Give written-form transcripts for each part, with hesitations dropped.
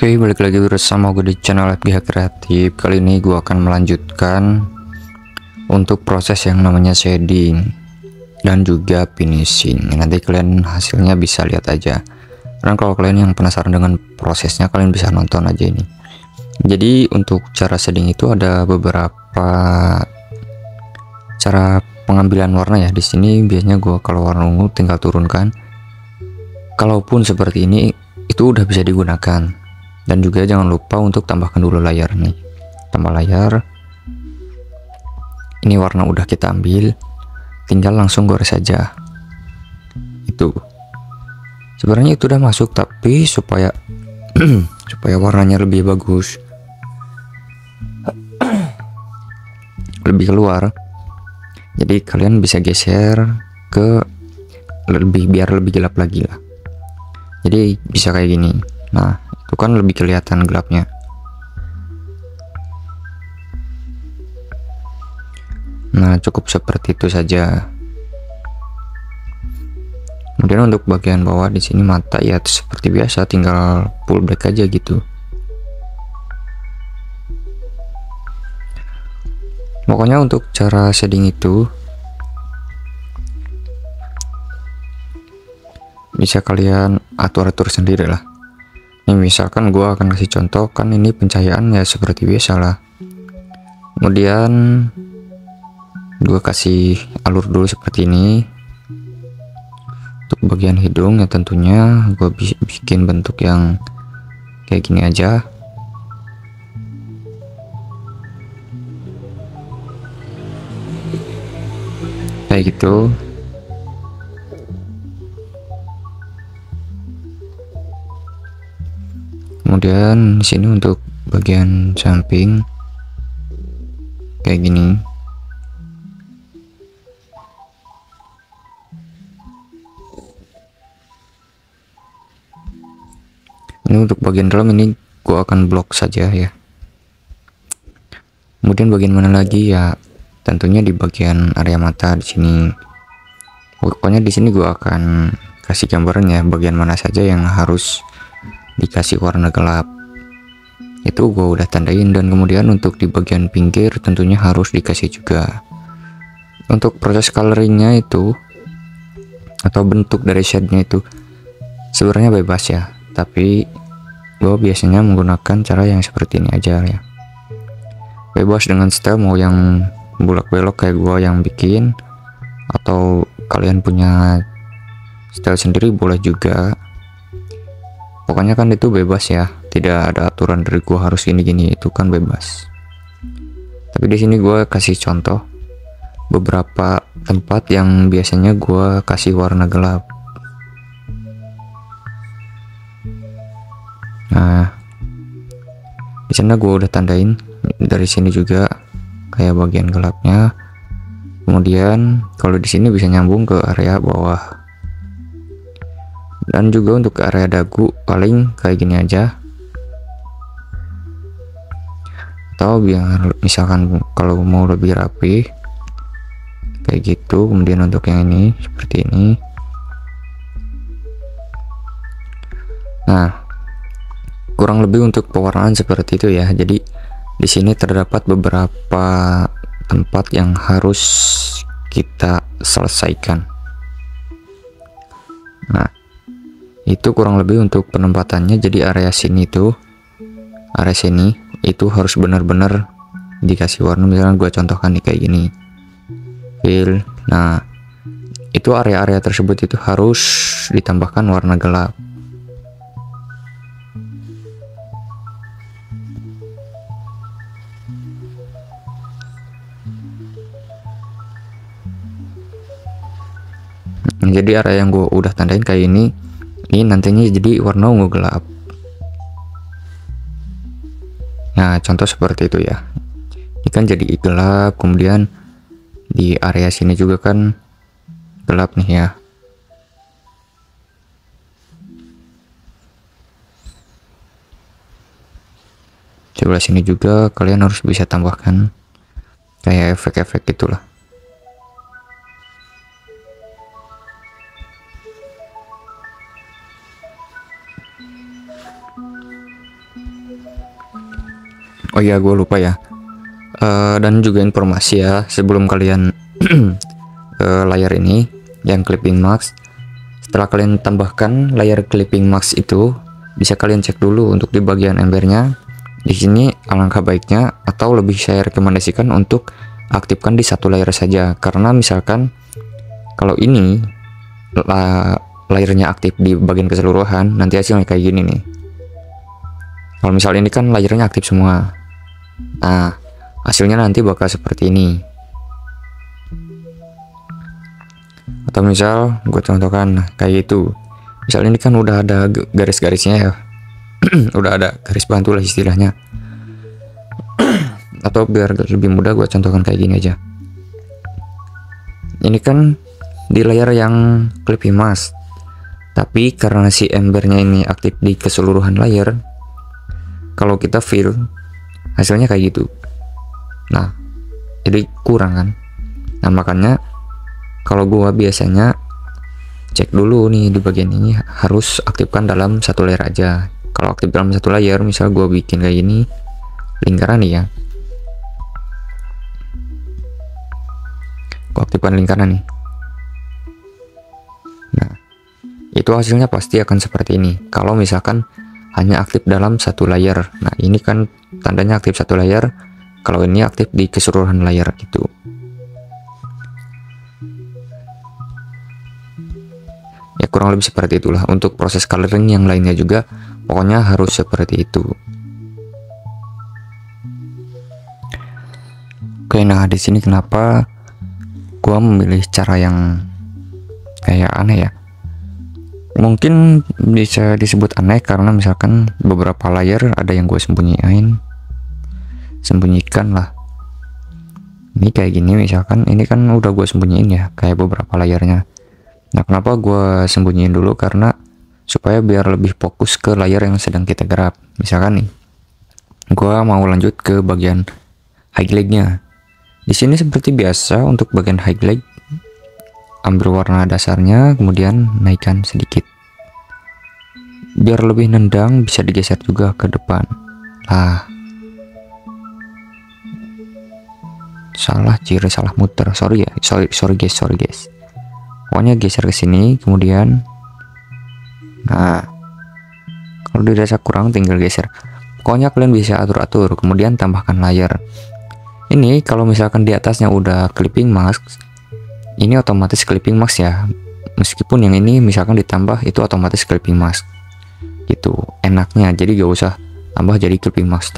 Oke, balik lagi bersama gue di channel FGH Kreatif. Kali ini gue akan melanjutkan untuk proses yang namanya shading dan juga finishing. Nanti kalian hasilnya bisa lihat aja. Dan kalau kalian yang penasaran dengan prosesnya, kalian bisa nonton aja ini. Jadi untuk cara shading itu ada beberapa cara pengambilan warna ya. Di sini biasanya gue kalau warna ungu tinggal turunkan. Kalaupun seperti ini itu udah bisa digunakan. Dan juga jangan lupa untuk tambahkan dulu layar nih. Tambah layar. Ini warna udah kita ambil, tinggal langsung gores saja. Itu. Sebenarnya itu udah masuk, tapi supaya supaya warnanya lebih bagus, lebih keluar. Jadi kalian bisa geser ke biar lebih gelap lagi lah. Jadi bisa kayak gini. Nah, itu kan lebih kelihatan gelapnya. Nah, cukup seperti itu saja. Kemudian untuk bagian bawah di sini mata ya seperti biasa, tinggal full black aja gitu. Pokoknya untuk cara shading itu bisa kalian atur-atur sendiri lah. Ini misalkan gua akan kasih contoh, kan ini pencahayaan ya seperti biasa lah. Kemudian gua kasih alur dulu seperti ini. Untuk bagian hidung ya tentunya gua bikin bentuk yang kayak gini aja. Kayak gitu. Kemudian di sini untuk bagian samping kayak gini. Ini untuk bagian dalam ini gua akan blok saja ya. Kemudian bagian mana lagi ya? Tentunya di bagian area mata di sini. Pokoknya di sini gua akan kasih gambarannya bagian mana saja yang harus dikasih warna gelap. Itu gue udah tandain. Dan kemudian untuk di bagian pinggir tentunya harus dikasih juga. Untuk proses coloringnya itu atau bentuk dari shade-nya itu sebenarnya bebas ya, tapi gue biasanya menggunakan cara yang seperti ini aja ya. Bebas dengan style mau yang bulak belok kayak gue yang bikin, atau kalian punya style sendiri boleh juga. Pokoknya kan itu bebas ya, tidak ada aturan dari gua harus gini-gini, itu kan bebas. Tapi di sini gua kasih contoh beberapa tempat yang biasanya gua kasih warna gelap. Nah, di sana gua udah tandain dari sini juga kayak bagian gelapnya. Kemudian kalau di sini bisa nyambung ke area bawah. Dan juga untuk area dagu paling kayak gini aja. Atau biar misalkan kalau mau lebih rapi kayak gitu. Kemudian untuk yang ini seperti ini. Nah, kurang lebih untuk pewarnaan seperti itu ya. Jadi di sini terdapat beberapa tempat yang harus kita selesaikan. Nah, itu kurang lebih untuk penempatannya. Jadi area sini tuh, area sini itu harus benar-benar dikasih warna. Misalnya gue contohkan nih kayak gini, fill. Nah, itu area-area tersebut itu harus ditambahkan warna gelap. Jadi area yang gue udah tandain kayak ini nantinya jadi warna ungu gelap. Nah, contoh seperti itu ya. Ini kan jadi gelap, kemudian di area sini juga kan gelap nih ya. Sebelah sini juga kalian harus bisa tambahkan kayak efek-efek gitulah. Oh iya, gue lupa ya. Dan juga informasi ya, sebelum kalian layar ini yang clipping mask, setelah kalian tambahkan layar clipping mask itu, bisa kalian cek dulu untuk di bagian embernya. Di sini alangkah baiknya atau lebih saya rekomendasikan untuk aktifkan di satu layar saja, karena misalkan kalau ini layarnya aktif di bagian keseluruhan, nanti hasilnya kayak gini nih. Kalau misalnya ini kan layarnya aktif semua, nah hasilnya nanti bakal seperti ini. Atau misal gue contohkan kayak gitu, misal ini kan udah ada garis-garisnya ya, udah ada garis bantu lah istilahnya. Atau biar lebih mudah gue contohkan kayak gini aja. Ini kan di layar yang clipping mask, tapi karena si embernya ini aktif di keseluruhan layar, kalau kita fill hasilnya kayak gitu. Nah, jadi kurang kan. Nah, makanya kalau gua biasanya cek dulu nih di bagian ini harus aktifkan dalam satu layar aja. Kalau aktif dalam satu layar, misal gua bikin kayak gini lingkaran nih ya, gua aktifkan lingkaran nih. Nah, itu hasilnya pasti akan seperti ini kalau misalkan hanya aktif dalam satu layar. Nah, ini kan tandanya aktif satu layar, kalau ini aktif di keseluruhan layar gitu. Ya kurang lebih seperti itulah. Untuk proses coloring yang lainnya juga pokoknya harus seperti itu. Oke, nah di sini kenapa gua memilih cara yang kayak aneh ya? Mungkin bisa disebut aneh karena misalkan beberapa layar ada yang gue sembunyikan lah. Ini kayak gini misalkan, ini kan udah gue sembunyiin ya, kayak beberapa layarnya. Nah, kenapa gue sembunyiin dulu? Karena supaya biar lebih fokus ke layar yang sedang kita garap. Misalkan nih, gue mau lanjut ke bagian highlightnya. Di sini seperti biasa untuk bagian highlight, ambil warna dasarnya, kemudian naikkan sedikit. Biar lebih nendang, bisa digeser juga ke depan. Lah, salah ciri, salah muter. Sorry ya, sorry guys. Pokoknya geser ke sini, kemudian, nah, kalau dirasa kurang tinggal geser. Pokoknya kalian bisa atur-atur, kemudian tambahkan layar. Ini kalau misalkan di atasnya udah clipping mask, ini otomatis clipping mask ya. Meskipun yang ini misalkan ditambah itu otomatis clipping mask. Gitu, enaknya. Jadi gak usah tambah jadi clipping mask,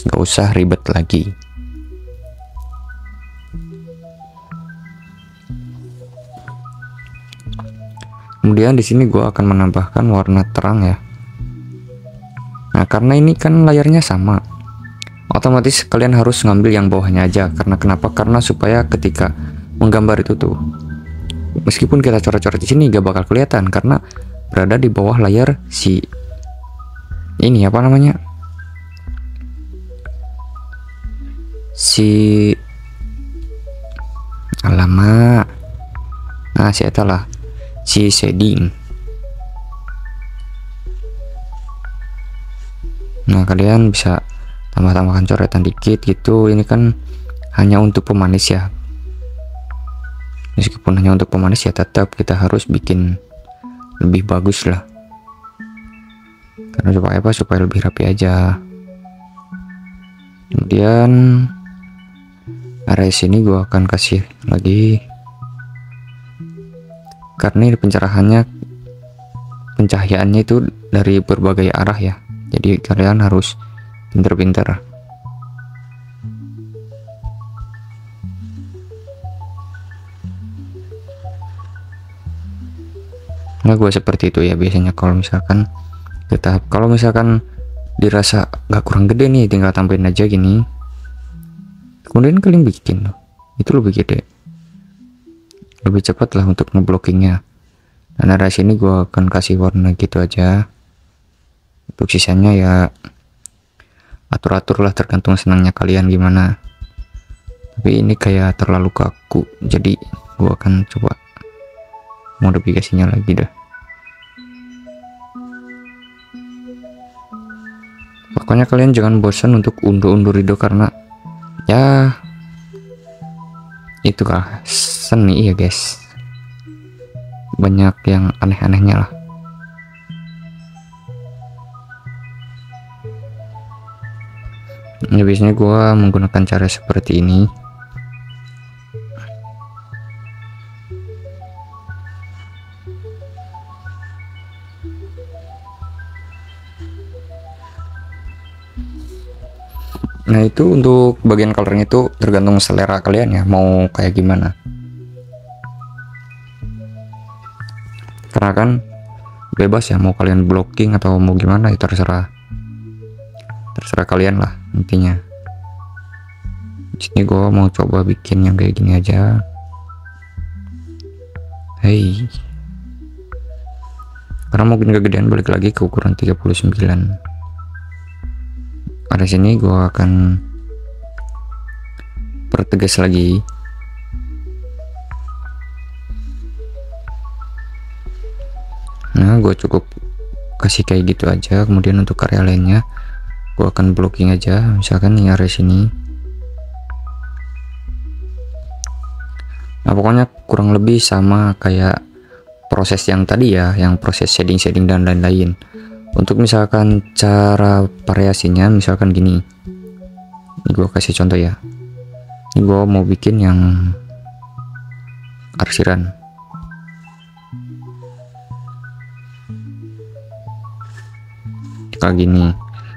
gak usah ribet lagi. Kemudian di sini gue akan menambahkan warna terang ya. Nah, karena ini kan layarnya sama, otomatis kalian harus ngambil yang bawahnya aja. Karena kenapa? Karena supaya ketika menggambar itu tuh, meskipun kita coret-coret di sini gak bakal kelihatan karena berada di bawah layar si ini apa namanya? Si alamak. Nah, si eta lah, si shading. Nah, kalian bisa tambahkan coretan dikit gitu. Ini kan hanya untuk pemanis ya. Meskipun hanya untuk pemanis ya, tetap kita harus bikin lebih bagus lah. Karena supaya apa? Supaya lebih rapi aja. Kemudian area sini gua akan kasih lagi, karena ini pencahayaannya itu dari berbagai arah ya, jadi kalian harus pinter-pinter. Nah, gue seperti itu ya biasanya kalau misalkan dirasa gak kurang gede nih, tinggal tambahin aja gini, kemudian kalian bikin itu lebih gede, lebih cepat lah untuk ngeblockingnya. Dan dari sini gue akan kasih warna gitu aja. Untuk sisanya ya atur-atur lah, tergantung senangnya kalian gimana. Tapi ini kayak terlalu kaku, jadi gue akan coba modifikasinya lagi dah. Pokoknya kalian jangan bosan untuk undur-undur video karena ya itulah seni ya guys, banyak yang aneh-anehnya lah. Ya, biasanya gua menggunakan cara seperti ini. Nah itu untuk bagian colornya itu tergantung selera kalian ya, mau kayak gimana. Karena kan bebas ya, mau kalian blocking atau mau gimana itu terserah kalian lah intinya. Di sini gue mau coba bikin yang kayak gini aja. Hey, karena mungkin kegedean, balik lagi ke ukuran 39. Pada sini gue akan pertegas lagi. Nah gue cukup kasih kayak gitu aja. Kemudian untuk area lainnya gue akan blocking aja, misalkan di area sini. Nah pokoknya kurang lebih sama kayak proses yang tadi ya, yang proses shading dan lain-lain. Untuk misalkan cara variasinya misalkan gini, ini gue kasih contoh ya. Ini gue mau bikin yang arsiran. Kayak gini.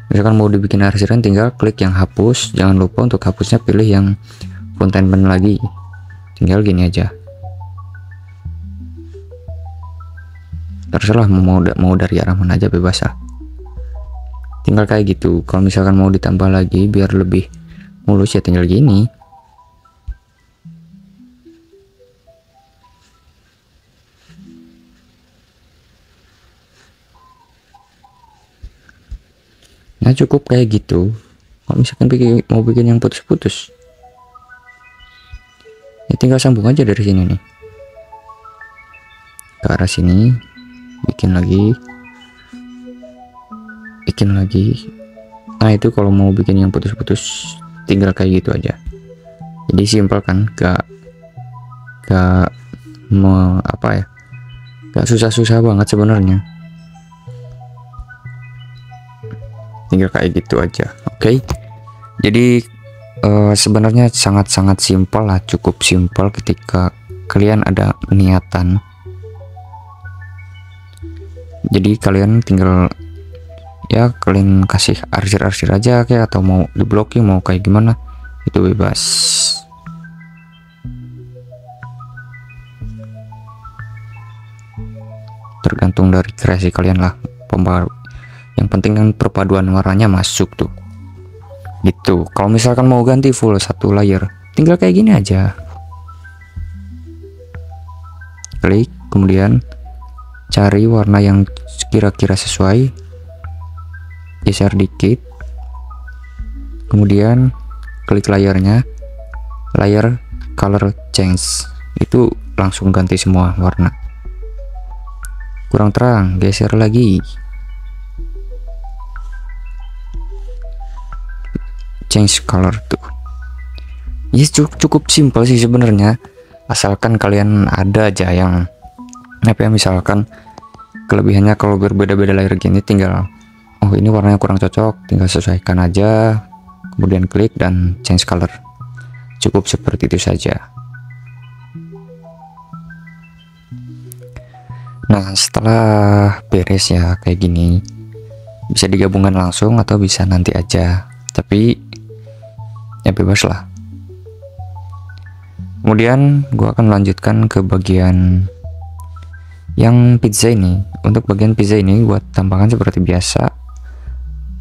Misalkan mau dibikin arsiran, tinggal klik yang hapus. Jangan lupa untuk hapusnya pilih yang fountain pen lagi. Tinggal gini aja. Terserah mau dari arah mana aja, bebas lah. Tinggal kayak gitu. Kalau misalkan mau ditambah lagi biar lebih mulus ya tinggal gini. Nah cukup kayak gitu. Kalau misalkan mau bikin yang putus-putus ya tinggal sambung aja dari sini nih ke arah sini, bikin lagi. Nah itu kalau mau bikin yang putus-putus tinggal kayak gitu aja. Jadi simpel kan, gak susah-susah banget sebenarnya. Tinggal kayak gitu aja. Oke. Jadi sebenarnya sangat-sangat simpel lah, cukup simpel ketika kalian ada niatan. Jadi kalian tinggal ya kalian kasih arsir-arsir aja kayak, atau mau di blocking mau kayak gimana itu bebas. Tergantung dari kreasi kalian lah. Yang penting kan perpaduan warnanya masuk tuh. Gitu. Kalau misalkan mau ganti full satu layer, tinggal kayak gini aja. Klik, kemudian cari warna yang kira-kira sesuai, geser dikit, kemudian klik layarnya, layer color change, itu langsung ganti semua warna. Kurang terang, geser lagi, change color tuh. Ya cukup simpel sih sebenarnya, asalkan kalian ada aja yang misalkan kelebihannya. Kalau berbeda-beda layer gini tinggal, oh ini warnanya kurang cocok, tinggal sesuaikan aja, kemudian klik dan change color. Cukup seperti itu saja. Nah setelah beres ya kayak gini, bisa digabungkan langsung atau bisa nanti aja, tapi ya bebas lah. Kemudian gua akan melanjutkan ke bagian yang pizza ini. Untuk bagian pizza ini gua tambahkan seperti biasa,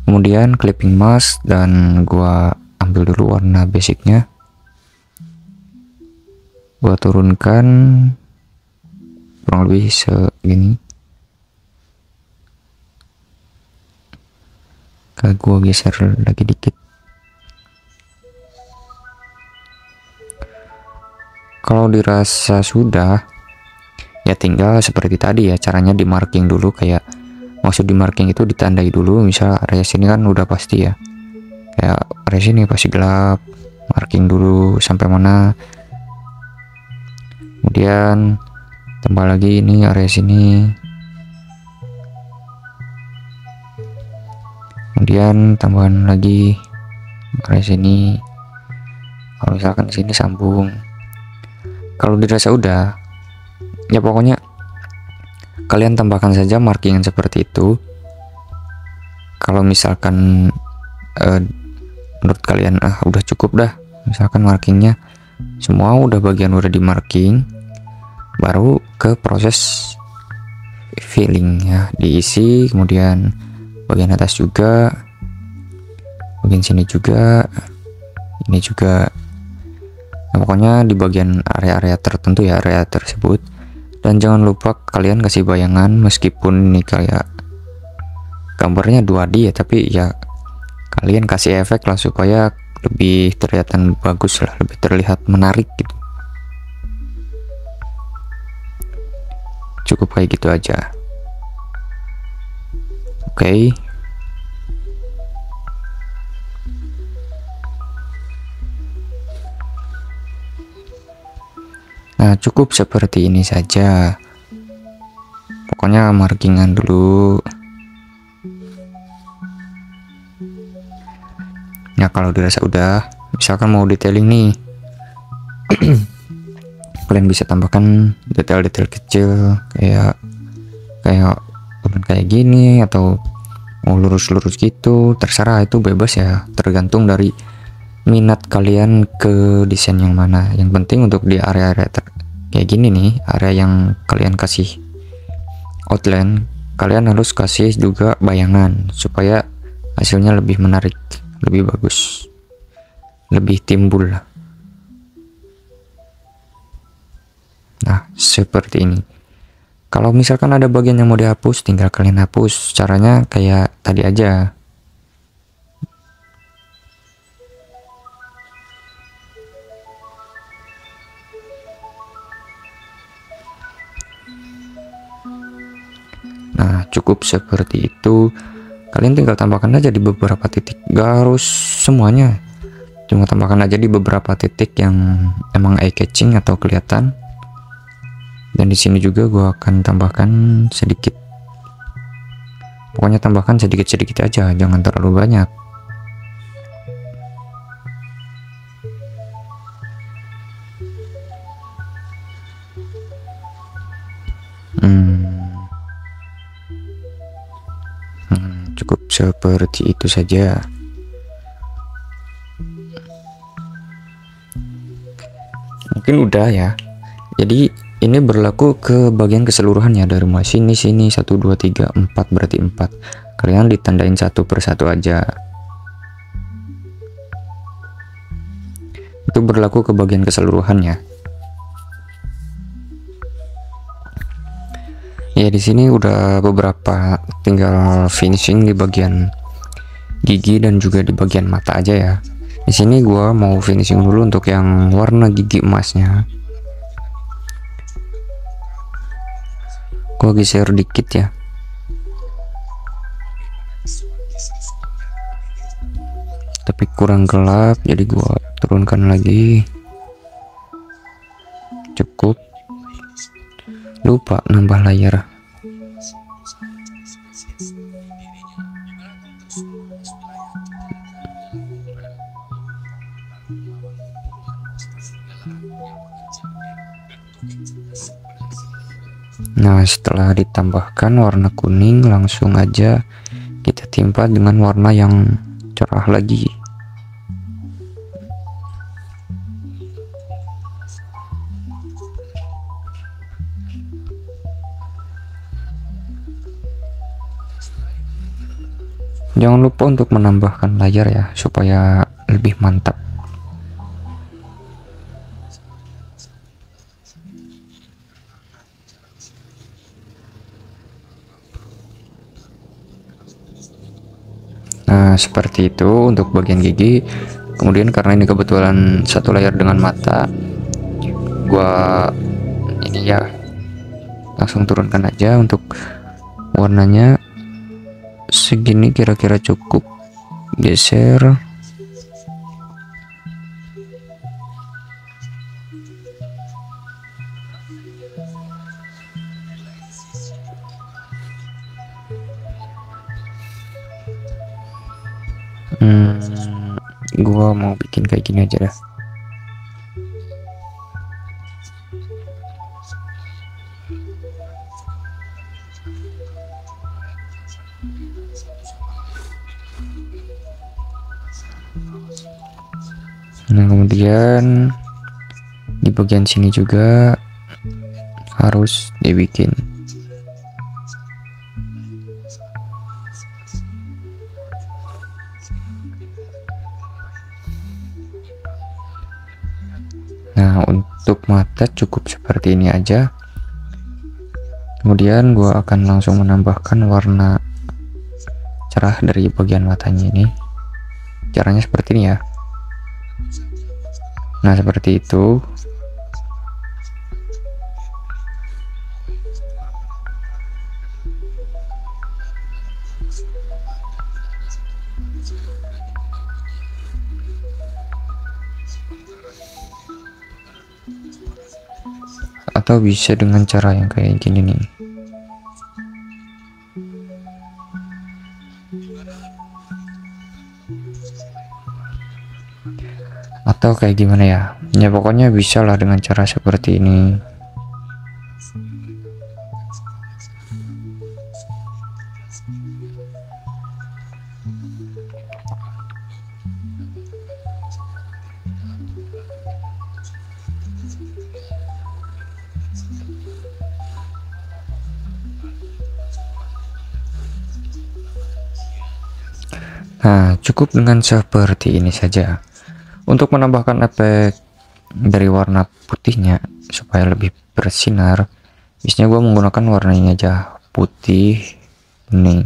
kemudian clipping mask, dan gua ambil dulu warna basicnya, gua turunkan kurang lebih segini. Gua geser lagi dikit. Kalau dirasa sudah, ya tinggal seperti tadi ya, caranya di marking dulu kayak maksud di marking itu ditandai dulu. Misal area sini kan udah pasti ya, kayak area sini pasti gelap, marking dulu sampai mana, kemudian tambah lagi ini area sini, kemudian tambahan lagi area sini. Kalau misalkan di sini sambung, kalau dirasa udah ya pokoknya kalian tambahkan saja markingan seperti itu. Kalau misalkan menurut kalian udah cukup dah, misalkan markingnya semua udah bagian udah di marking, baru ke proses filling ya, diisi. Kemudian bagian atas juga, bagian sini juga, ini juga. Nah, pokoknya di bagian area-area tertentu ya, area tersebut. Dan jangan lupa kalian kasih bayangan, meskipun ini kayak gambarnya 2D ya, tapi ya kalian kasih efek lah supaya lebih terlihat bagus lah, lebih terlihat menarik gitu. Cukup kayak gitu aja. Oke. Nah, cukup seperti ini saja. Pokoknya markingan dulu. Nah, kalau dirasa udah, misalkan mau detailing nih, kalian bisa tambahkan detail-detail kecil kayak gini, atau mau lurus-lurus gitu, terserah, itu bebas ya, tergantung dari minat kalian ke desain yang mana. Yang penting untuk di area-area kayak gini nih, area yang kalian kasih outline, kalian harus kasih juga bayangan supaya hasilnya lebih menarik, lebih bagus, lebih timbul. Nah, seperti ini. Kalau misalkan ada bagian yang mau dihapus, tinggal kalian hapus. Caranya kayak tadi aja. Nah, cukup seperti itu. Kalian tinggal tambahkan aja di beberapa titik, gak harus semuanya, cuma tambahkan aja di beberapa titik yang emang eye catching atau kelihatan. Dan di sini juga gua akan tambahkan sedikit. Pokoknya tambahkan sedikit-sedikit aja, jangan terlalu banyak. Cukup seperti itu saja. Mungkin udah ya. Jadi ini berlaku ke bagian keseluruhannya, dari mulai sini 1 2 3 4, berarti 4. Kalian ditandain satu persatu aja. Itu berlaku ke bagian keseluruhannya. Ya, di sini udah beberapa, tinggal finishing di bagian gigi dan juga di bagian mata aja ya. Di sini gua mau finishing dulu untuk yang warna gigi emasnya. Gua geser dikit ya. Tapi kurang gelap, jadi gua turunkan lagi. Cukup. Lupa nambah layar. Nah, setelah ditambahkan warna kuning, langsung aja kita timpa dengan warna yang cerah lagi. Jangan lupa untuk menambahkan layar ya, supaya lebih mantap. Nah, seperti itu untuk bagian gigi. Kemudian karena ini kebetulan satu layar dengan mata, gua ini ya langsung turunkan aja untuk warnanya. segini kira-kira cukup. Geser. Gua mau bikin kayak gini aja dah. Nah, kemudian di bagian sini juga harus dibikin. Nah, untuk mata cukup seperti ini aja. Kemudian gua akan langsung menambahkan warna cerah dari bagian matanya ini. Caranya seperti ini ya. Nah, seperti itu. Atau bisa dengan cara yang kayak gini nih. Atau kayak gimana ya? Ya pokoknya bisa lah dengan cara seperti ini. Nah, cukup dengan seperti ini saja. Untuk menambahkan efek dari warna putihnya supaya lebih bersinar, biasanya gue menggunakan warna ini aja, putih kuning.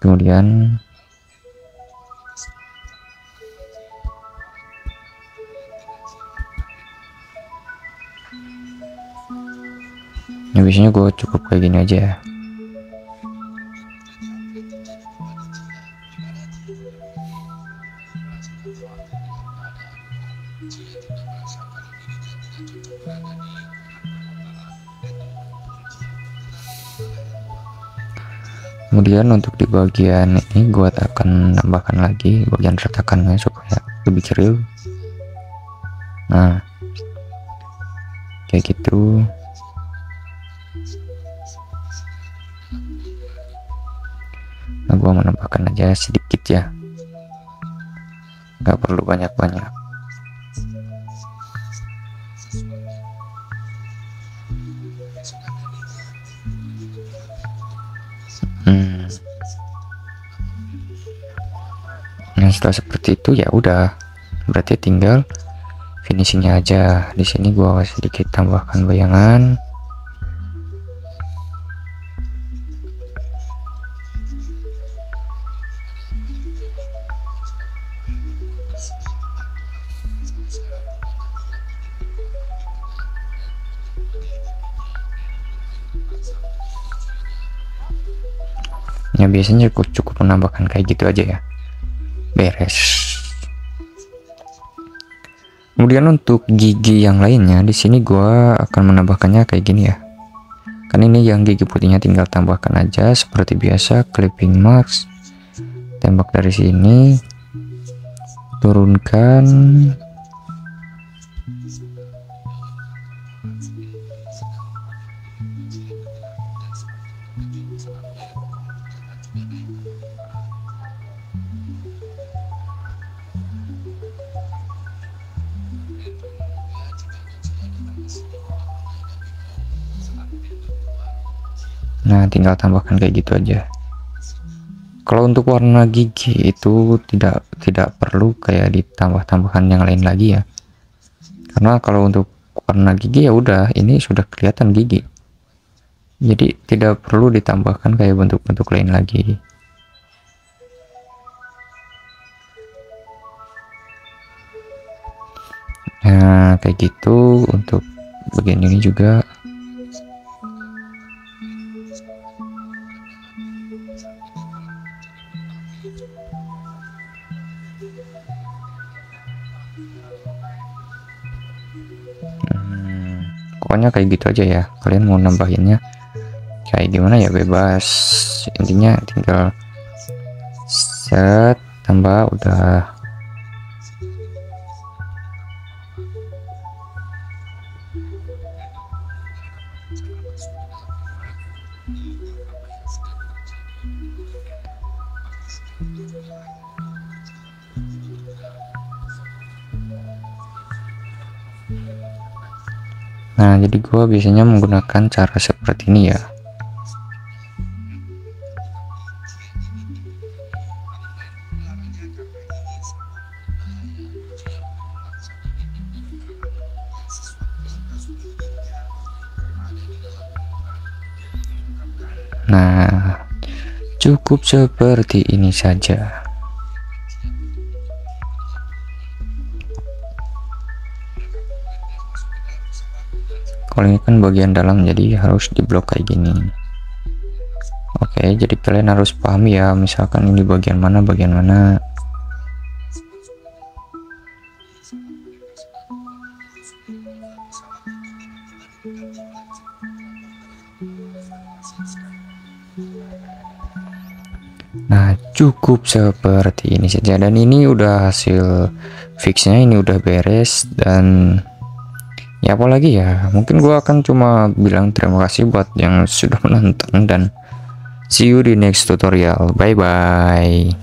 Kemudian biasanya gue cukup kayak gini aja ya. Kemudian untuk di bagian ini gua akan tambahkan lagi bagian retakannya supaya lebih kecil. Nah, kayak gitu. Nah, gua menambahkan aja sedikit ya, nggak perlu banyak-banyak. Nah, setelah seperti itu ya udah, berarti tinggal finishingnya aja. Di sini gua sedikit tambahkan bayangan. Ya biasanya cukup menambahkan kayak gitu aja ya, beres. Kemudian untuk gigi yang lainnya di sini gua akan menambahkannya kayak gini ya. Kan ini yang gigi putihnya tinggal tambahkan aja seperti biasa, clipping mask, tembak dari sini, turunkan. Nah, tinggal tambahkan kayak gitu aja. Kalau untuk warna gigi itu tidak perlu kayak ditambah-tambahkan yang lain lagi ya. Karena kalau untuk warna gigi ya udah, ini sudah kelihatan gigi. Jadi tidak perlu ditambahkan kayak bentuk-bentuk lain lagi. Nah, kayak gitu untuk bagian ini juga. Pokoknya kayak gitu aja ya, kalian mau nambahinnya kayak gimana ya bebas, intinya tinggal set tambah udah. Nah, jadi gua biasanya menggunakan cara seperti ini ya. Nah, cukup seperti ini saja. Kalau ini kan bagian dalam, jadi harus diblok kayak gini. Oke, jadi kalian harus pahami ya, misalkan ini bagian mana, bagian mana. Nah, cukup seperti ini saja, dan ini udah hasil fixnya, ini udah beres. Dan ya apalagi ya, mungkin gua akan cuma bilang terima kasih buat yang sudah menonton, dan see you di next tutorial. Bye bye.